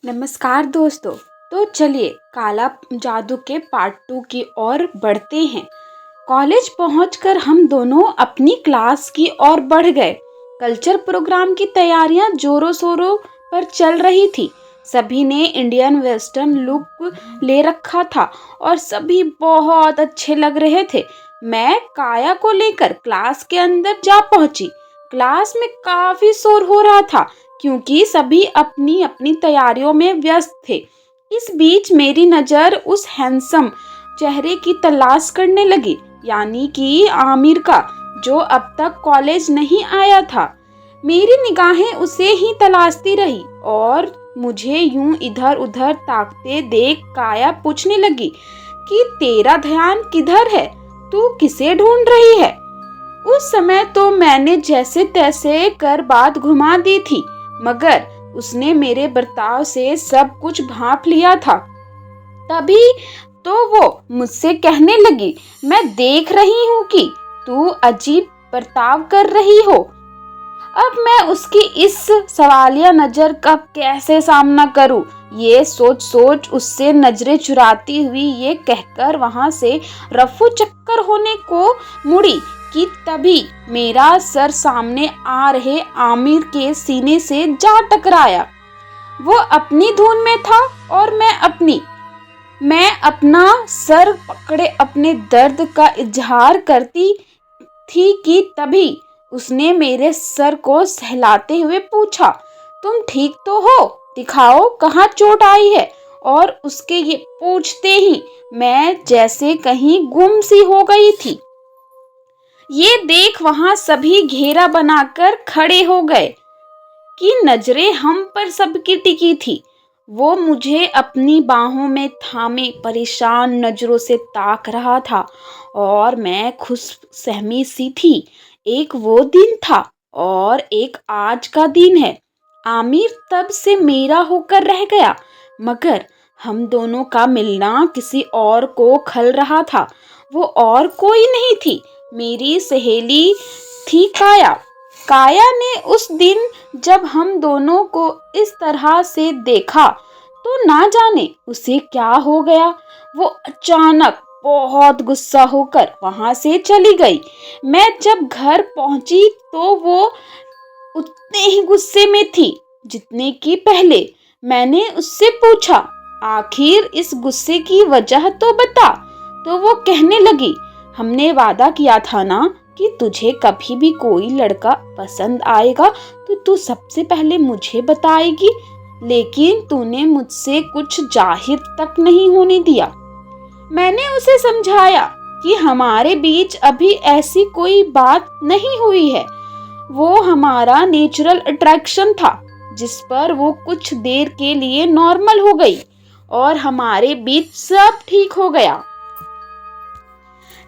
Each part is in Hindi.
नमस्कार दोस्तों। तो चलिए काला जादू के पार्ट 2 की ओर बढ़ते हैं। कॉलेज पहुंचकर हम दोनों अपनी क्लास की ओर बढ़ गए। कल्चर प्रोग्राम की तैयारियां जोरों शोरों पर चल रही थी। सभी ने इंडियन वेस्टर्न लुक ले रखा था और सभी बहुत अच्छे लग रहे थे। मैं काया को लेकर क्लास के अंदर जा पहुंची। क्लास में काफी शोर हो रहा था क्योंकि सभी अपनी अपनी तैयारियों में व्यस्त थे। इस बीच मेरी नज़र उस हैंडसम चेहरे की तलाश करने लगी, यानी कि आमिर का, जो अब तक कॉलेज नहीं आया था। मेरी निगाहें उसे ही तलाशती रही और मुझे यूं इधर उधर ताकते देख काया पूछने लगी कि तेरा ध्यान किधर है, तू किसे ढूंढ रही है। उस समय तो मैंने जैसे तैसे कर बात घुमा दी थी, मगर उसने मेरे बर्ताव से सब कुछ भांप लिया था। तभी तो वो मुझसे कहने लगी, मैं देख रही हूँ कि तू अजीब बर्ताव कर रही हो। अब मैं उसकी इस सवालिया नजर का कैसे सामना करूं, ये सोच सोच उससे नजरें चुराती हुई ये कहकर वहां से रफू चक्कर होने को मुड़ी कि तभी मेरा सर सामने आ रहे आमिर के सीने से जा टकराया। वो अपनी धुन में था और मैं अपना सर पकड़े अपने दर्द का इजहार करती थी कि तभी उसने मेरे सर को सहलाते हुए पूछा, तुम ठीक तो हो? दिखाओ कहाँ चोट आई है। और उसके ये पूछते ही मैं जैसे कहीं गुम सी हो गई थी। ये देख वहां सभी घेरा बनाकर खड़े हो गए कि नजरें हम पर सबकी टिकी थी। वो मुझे अपनी बाहों में थामे परेशान नजरों से ताक रहा था और मैं खुश सहमी सी थी। एक वो दिन था और एक आज का दिन है। आमिर तब से मेरा होकर रह गया, मगर हम दोनों का मिलना किसी और को खल रहा था। वो और कोई नहीं थी, मेरी सहेली थी काया। काया ने उस दिन जब हम दोनों को इस तरह से देखा तो ना जाने उसे क्या हो गया। वो अचानक बहुत गुस्सा होकर वहां से चली गई। मैं जब घर पहुंची तो वो उतने ही गुस्से में थी जितने की पहले। मैंने उससे पूछा, आखिर इस गुस्से की वजह तो बता। तो वो कहने लगी, हमने वादा किया था ना कि तुझे कभी भी कोई लड़का पसंद आएगा तो तू सबसे पहले मुझे बताएगी, लेकिन तूने मुझसे कुछ जाहिर तक नहीं होने दिया। मैंने उसे समझाया कि हमारे बीच अभी ऐसी कोई बात नहीं हुई है। वो हमारा नेचुरल अट्रैक्शन था जिस पर वो कुछ देर के लिए नॉर्मल हो गई और हमारे बीच सब ठीक हो गया।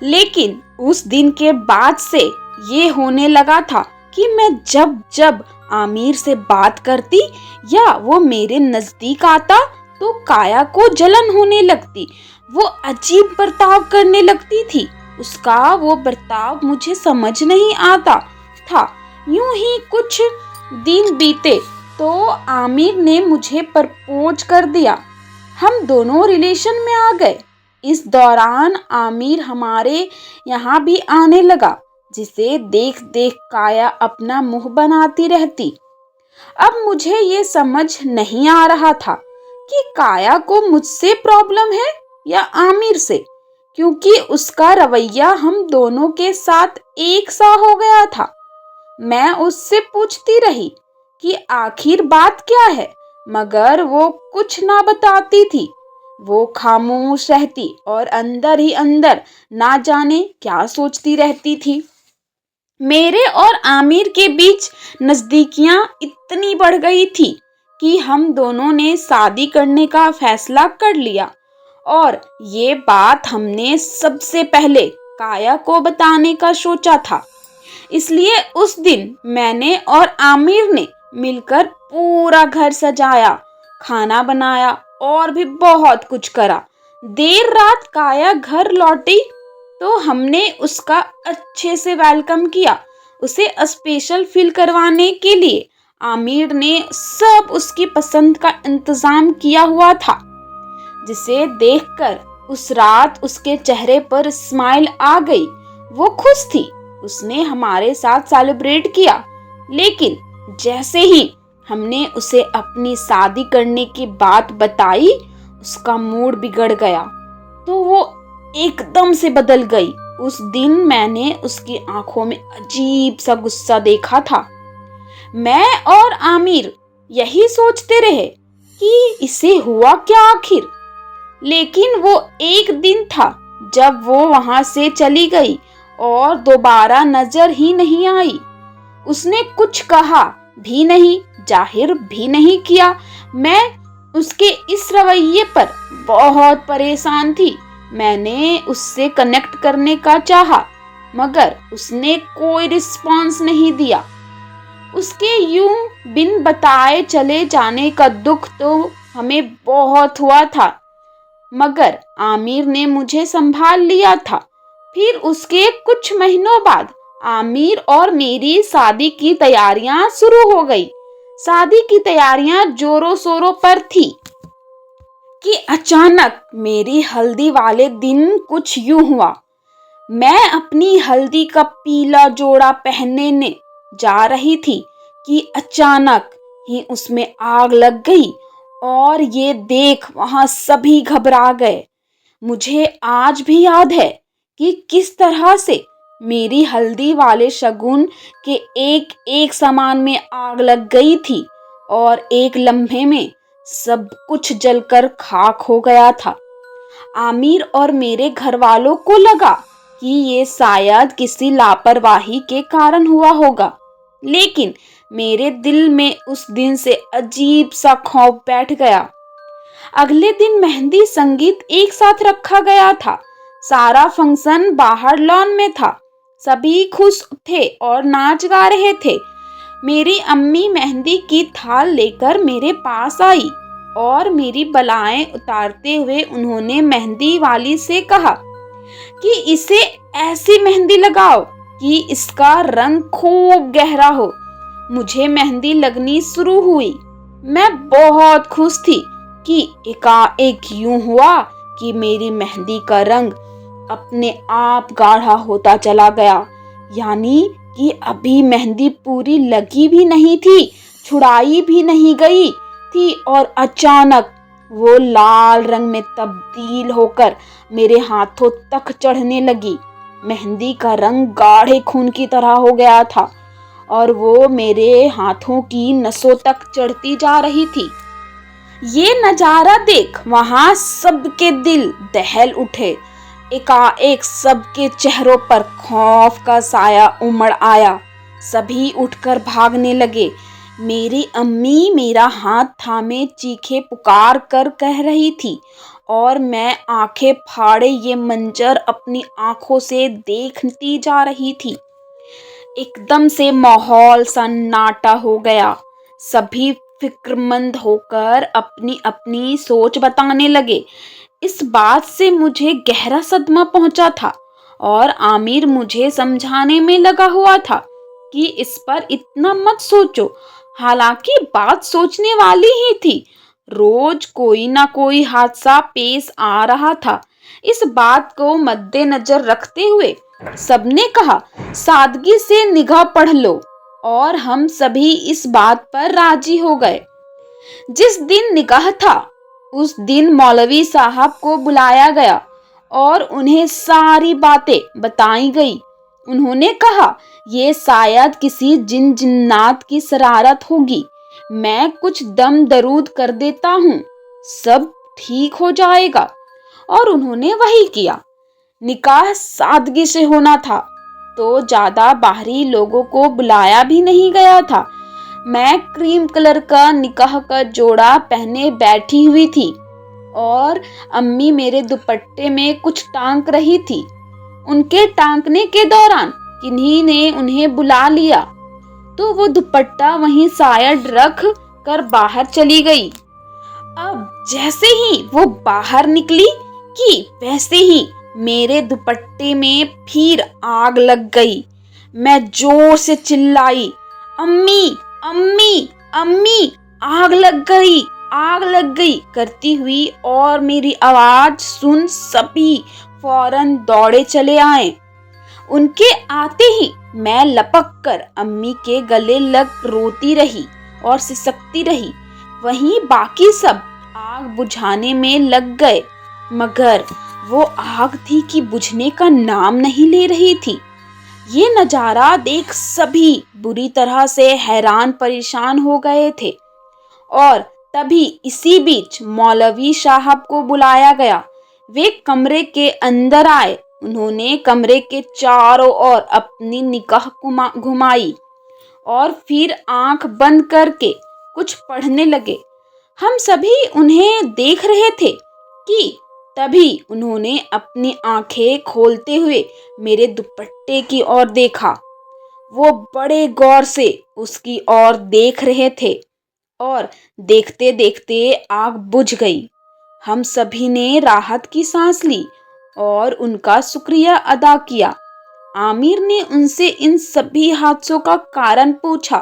लेकिन उस दिन के बाद से ये होने लगा था कि मैं जब जब आमिर से बात करती या वो मेरे नजदीक आता तो काया को जलन होने लगती। वो अजीब बर्ताव करने लगती थी। उसका वो बर्ताव मुझे समझ नहीं आता था। यूं ही कुछ दिन बीते तो आमिर ने मुझे प्रपोज कर दिया। हम दोनों रिलेशन में आ गए। इस दौरान आमिर हमारे यहाँ भी आने लगा, जिसे देख देख काया अपना मुंह बनाती रहती। अब मुझे ये समझ नहीं आ रहा था कि काया को मुझसे प्रॉब्लम है या आमिर से, क्योंकि उसका रवैया हम दोनों के साथ एक सा हो गया था। मैं उससे पूछती रही कि आखिर बात क्या है, मगर वो कुछ ना बताती थी। वो खामोश रहती और अंदर ही अंदर ना जाने क्या सोचती रहती थी। मेरे और आमिर के बीच नजदीकियां इतनी बढ़ गई थी कि हम दोनों ने शादी करने का फैसला कर लिया और ये बात हमने सबसे पहले काया को बताने का सोचा था। इसलिए उस दिन मैंने और आमिर ने मिलकर पूरा घर सजाया, खाना बनाया और भी बहुत कुछ करा। देर रात काया घर लौटी तो हमने उसका अच्छे से वेलकम किया। उसे स्पेशल फील करवाने के लिए आमिर ने सब उसकी पसंद का इंतजाम किया हुआ था, जिसे देखकर उस रात उसके चेहरे पर स्माइल आ गई। वो खुश थी, उसने हमारे साथ सेलिब्रेट किया। लेकिन जैसे ही हमने उसे अपनी शादी करने की बात बताई, उसका मूड बिगड़ गया। तो वो एकदम से बदल गई। उस दिन मैंने उसकी आंखों में अजीब सा गुस्सा देखा था। मैं और आमिर यही सोचते रहे कि इसे हुआ क्या आखिर। लेकिन वो एक दिन था जब वो वहां से चली गई और दोबारा नजर ही नहीं आई। उसने कुछ कहा भी नहीं, जाहिर भी नहीं किया। मैं उसके इस रवैये पर बहुत परेशान थी। मैंने उससे कनेक्ट करने का चाहा, मगर उसने कोई रिस्पॉन्स नहीं दिया। उसके यूं बिन बताए चले जाने का दुख तो हमें बहुत हुआ था, मगर आमिर ने मुझे संभाल लिया था। फिर उसके कुछ महीनों बाद आमिर और मेरी शादी की तैयारियां शुरू हो गई। शादी की तैयारियां जोरों शोरों पर थी कि अचानक मेरी हल्दी वाले दिन कुछ यूं हुआ। मैं अपनी हल्दी का पीला जोड़ा पहनने जा रही थी कि अचानक ही उसमें आग लग गई और ये देख वहां सभी घबरा गए। मुझे आज भी याद है कि किस तरह से मेरी हल्दी वाले शगुन के एक एक सामान में आग लग गई थी और एक लम्हे में सब कुछ जलकर खाक हो गया था। आमिर और मेरे घर वालों को लगा कि ये शायद किसी लापरवाही के कारण हुआ होगा, लेकिन मेरे दिल में उस दिन से अजीब सा खौफ बैठ गया। अगले दिन मेहंदी संगीत एक साथ रखा गया था। सारा फंक्शन बाहर लॉन में था। सभी खुश थे और नाच गा रहे थे। मेरी अम्मी मेहंदी की थाल लेकर मेरे पास आई और मेरी बलाएं उतारते हुए उन्होंने मेहंदी वाली से कहा कि इसे ऐसी मेहंदी लगाओ कि इसका रंग खूब गहरा हो। मुझे मेहंदी लगनी शुरू हुई। मैं बहुत खुश थी कि एकाएक यूं हुआ कि मेरी मेहंदी का रंग अपने आप गाढ़ा होता चला गया। यानी कि अभी मेहंदी पूरी लगी भी नहीं थी, छुड़ाई भी नहीं गई थी और अचानक वो लाल रंग में तब्दील होकर मेरे हाथों तक चढ़ने लगी। मेहंदी का रंग गाढ़े खून की तरह हो गया था और वो मेरे हाथों की नसों तक चढ़ती जा रही थी। ये नजारा देख वहां सबके दिल दहल उठे। एकाएक सबके चेहरों पर खौफ का साया उमड़ आया। सभी उठकर भागने लगे। मेरी अम्मी मेरा हाथ थामे चीखे पुकार कर कह रही थी और मैं आंखें फाड़े ये मंजर अपनी आंखों से देखती जा रही थी। एकदम से माहौल सन्नाटा हो गया। सभी फिक्रमंद होकर अपनी अपनी सोच बताने लगे। इस बात से मुझे गहरा सदमा पहुंचा था और आमिर मुझे समझाने में लगा हुआ था कि इस पर इतना मत सोचो। हालांकि बात सोचने वाली ही थी। रोज कोई ना कोई हादसा पेश आ रहा था। इस बात को मद्देनजर रखते हुए सबने कहा, सादगी से निगाह पढ़ लो, और हम सभी इस बात पर राजी हो गए। जिस दिन निकाह था उस दिन मौलवी साहब को बुलाया गया और उन्हें सारी बातें बताई गई। उन्होंने कहा, ये शायद किसी जिन जिन्नात की शरारत होगी। मैं कुछ दम दरूद कर देता हूँ, सब ठीक हो जाएगा। और उन्होंने वही किया। निकाह सादगी से होना था तो ज्यादा बाहरी लोगों को बुलाया भी नहीं गया था। मैं क्रीम कलर का निकाह का जोड़ा पहने बैठी हुई थी और अम्मी मेरे दुपट्टे में कुछ टांक रही थी। उनके टांकने के दौरान किन्हीं ने उन्हें बुला लिया तो वो दुपट्टा वहीं साइड रख कर बाहर चली गई। अब जैसे ही वो बाहर निकली कि वैसे ही मेरे दुपट्टे में फिर आग लग गई। मैं जोर से चिल्लाई, अम्मी अम्मी अम्मी, आग लग गई, आग लग गई करती हुई और मेरी आवाज सुन सभी फौरन दौड़े चले आए। उनके आते ही मैं लपक कर अम्मी के गले लग रोती रही और सिसकती रही। वहीं बाकी सब आग बुझाने में लग गए, मगर वो आग थी कि बुझने का नाम नहीं ले रही थी। ये नजारा देख सभी बुरी तरह से हैरान परेशान हो गए थे और तभी इसी बीच मौलवी साहब को बुलाया गया। वे कमरे के अंदर आए। उन्होंने कमरे के चारों ओर अपनी निगाह घुमाई और फिर आंख बंद करके कुछ पढ़ने लगे। हम सभी उन्हें देख रहे थे कि तभी उन्होंने अपनी आंखें खोलते हुए मेरे दुपट्टे की ओर देखा। वो बड़े गौर से उसकी ओर देख रहे थे और देखते देखते आग बुझ गई। हम सभी ने राहत की सांस ली और उनका शुक्रिया अदा किया। आमिर ने उनसे इन सभी हादसों का कारण पूछा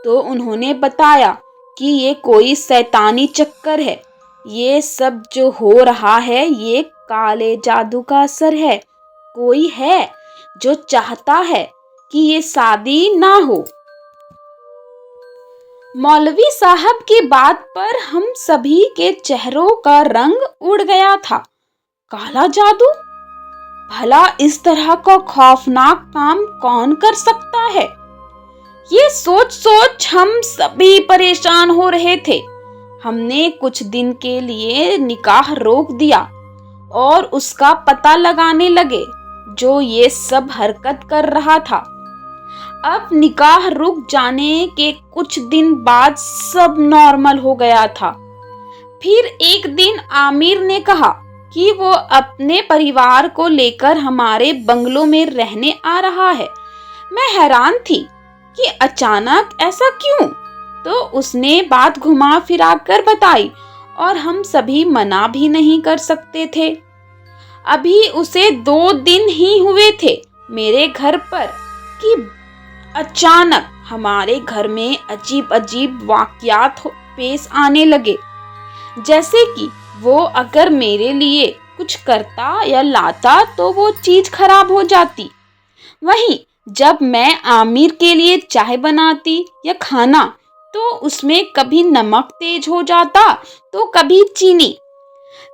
तो उन्होंने बताया कि ये कोई शैतानी चक्कर है। ये सब जो हो रहा है ये काले जादू का असर है। कोई है जो चाहता है कि ये शादी ना हो। मौलवी साहब की बात पर हम सभी के चेहरों का रंग उड़ गया था। काला जादू? भला इस तरह का खौफनाक काम कौन कर सकता है? ये सोच सोच हम सभी परेशान हो रहे थे। हमने कुछ दिन के लिए निकाह रोक दिया और उसका पता लगाने लगे जो ये सब हरकत कर रहा था। अब निकाह रुक जाने के कुछ दिन बाद सब नॉर्मल हो गया था। फिर एक दिन आमिर ने कहा कि वो अपने परिवार को लेकर हमारे बंगलों में रहने आ रहा है। मैं हैरान थी कि अचानक ऐसा क्यों, तो उसने बात घुमा फिरा कर बताई और हम सभी मना भी नहीं कर सकते थे। अभी उसे 2 दिन ही हुए थे मेरे घर पर कि अचानक हमारे घर में अजीब अजीब वाकयात पेश आने लगे, जैसे कि वो अगर मेरे लिए कुछ करता या लाता तो वो चीज खराब हो जाती। वहीं जब मैं आमिर के लिए चाय बनाती या खाना तो उसमें कभी नमक तेज हो जाता तो कभी चीनी।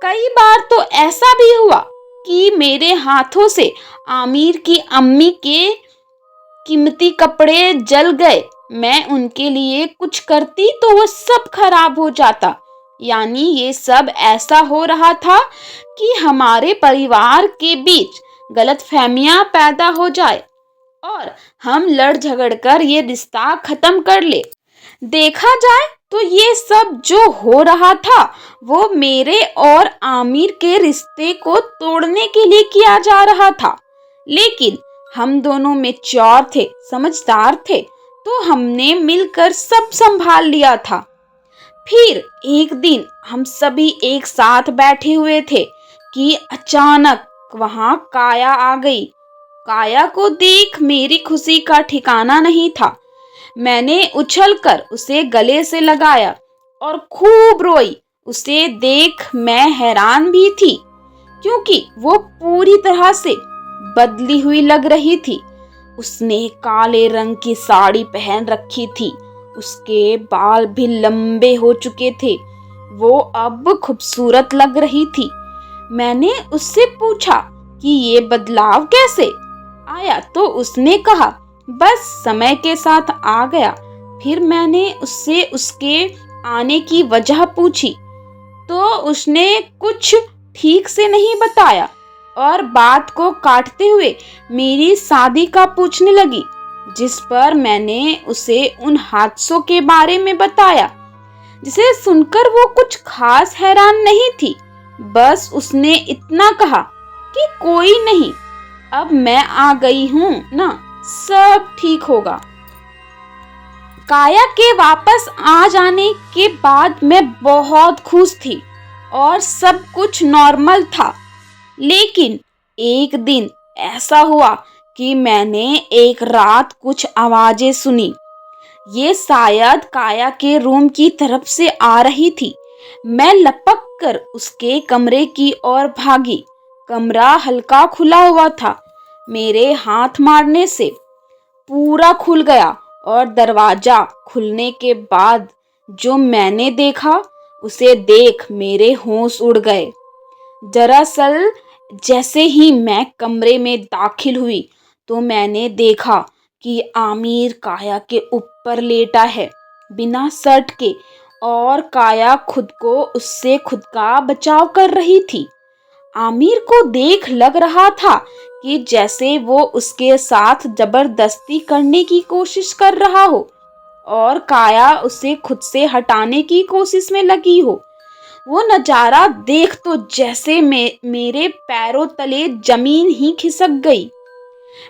कई बार तो ऐसा भी हुआ कि मेरे हाथों से आमिर की अम्मी के कीमती कपड़े जल गए। मैं उनके लिए कुछ करती तो वो सब खराब हो जाता। यानी ये सब ऐसा हो रहा था कि हमारे परिवार के बीच गलतफहमियां पैदा हो जाए और हम लड़ झगड़ कर ये रिश्ता खत्म कर ले। देखा जाए तो ये सब जो हो रहा था वो मेरे और आमिर के रिश्ते को तोड़ने के लिए किया जा रहा था। लेकिन हम दोनों मैच्योर थे, समझदार थे, तो हमने मिलकर सब संभाल लिया था। फिर एक दिन हम सभी एक साथ बैठे हुए थे कि अचानक वहां काया आ गई। काया को देख मेरी खुशी का ठिकाना नहीं था। मैंने उछलकर उसे गले से लगाया और खूब रोई। उसे देख मैं हैरान भी थी क्योंकि वो पूरी तरह से बदली हुई लग रही थी। उसने काले रंग की साड़ी पहन रखी थी, उसके बाल भी लंबे हो चुके थे। वो अब खूबसूरत लग रही थी। मैंने उससे पूछा कि ये बदलाव कैसे आया तो उसने कहा बस समय के साथ आ गया। फिर मैंने उससे उसके आने की वजह पूछी तो उसने कुछ ठीक से नहीं बताया और बात को काटते हुए मेरी शादी का पूछने लगी, जिस पर मैंने उसे उन हादसों के बारे में बताया, जिसे सुनकर वो कुछ खास हैरान नहीं थी। बस उसने इतना कहा कि कोई नहीं, अब मैं आ गई हूँ ना, सब ठीक होगा। काया के वापस आ जाने के बाद मैं बहुत खुश थी और सब कुछ नॉर्मल था। लेकिन एक दिन ऐसा हुआ कि मैंने एक रात कुछ आवाजें सुनी। ये शायद काया के रूम की तरफ से आ रही थी। मैं लपक कर उसके कमरे की ओर भागी। कमरा हल्का खुला हुआ था। मेरे हाथ मारने से पूरा खुल गया और दरवाजा खुलने के बाद जो मैंने देखा उसे देख मेरे होश उड़ गए। दरअसल जैसे ही मैं कमरे में दाखिल हुई तो मैंने देखा कि आमिर काया के ऊपर लेटा है बिना शर्ट के, और काया खुद को उससे खुद का बचाव कर रही थी। आमिर को देख लग रहा था कि जैसे वो उसके साथ जबरदस्ती करने की कोशिश कर रहा हो और काया उसे खुद से हटाने की कोशिश में लगी हो। वो नजारा देख तो जैसे मेरे पैरों तले जमीन ही खिसक गई।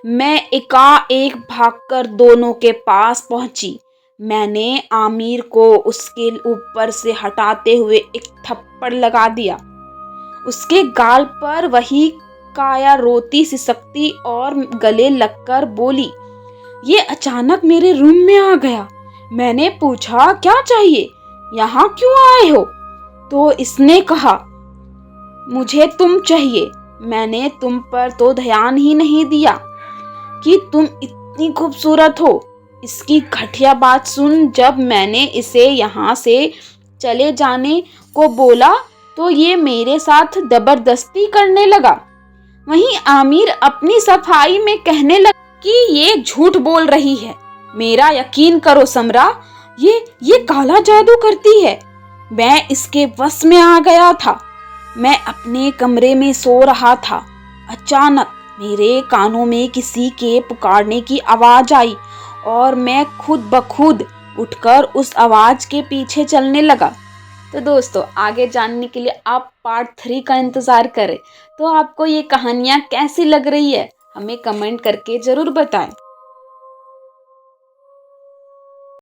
मैं एकाएक भागकर दोनों के पास पहुंची। मैंने आमिर को उसके ऊपर से हटाते हुए एक थप्पड़ लगा दिया। उसके गाल पर वही काया रोती सिसकती और गले लगकर बोली, ये अचानक मेरे रूम में आ गया। मैंने पूछा, क्या चाहिए, यहाँ क्यों आए हो? तो इसने कहा, मुझे तुम चाहिए। मैंने तुम पर तो ध्यान ही नहीं दिया कि तुम इतनी खूबसूरत हो। इसकी घटिया बात सुन जब मैंने इसे यहाँ से चले जाने को बोला तो ये मेरे साथ जबरदस्ती करने लगा। वहीं आमिर अपनी सफाई में कहने लगा कि ये झूठ बोल रही है। मेरा यकीन करो समरा, ये काला जादू करती है। मैं इसके वश में आ गया था। मैं अपने कमरे में सो रहा था। अचानक मेरे कानों में किसी के पुकारने की आवाज आई और मैं खुद ब खुद उठकर उस आवाज के पीछे चलने लगा। तो दोस्तों, आगे जानने के लिए आप पार्ट 3 का इंतजार करें। तो आपको ये कहानियाँ कैसी लग रही है हमें कमेंट करके ज़रूर बताएं।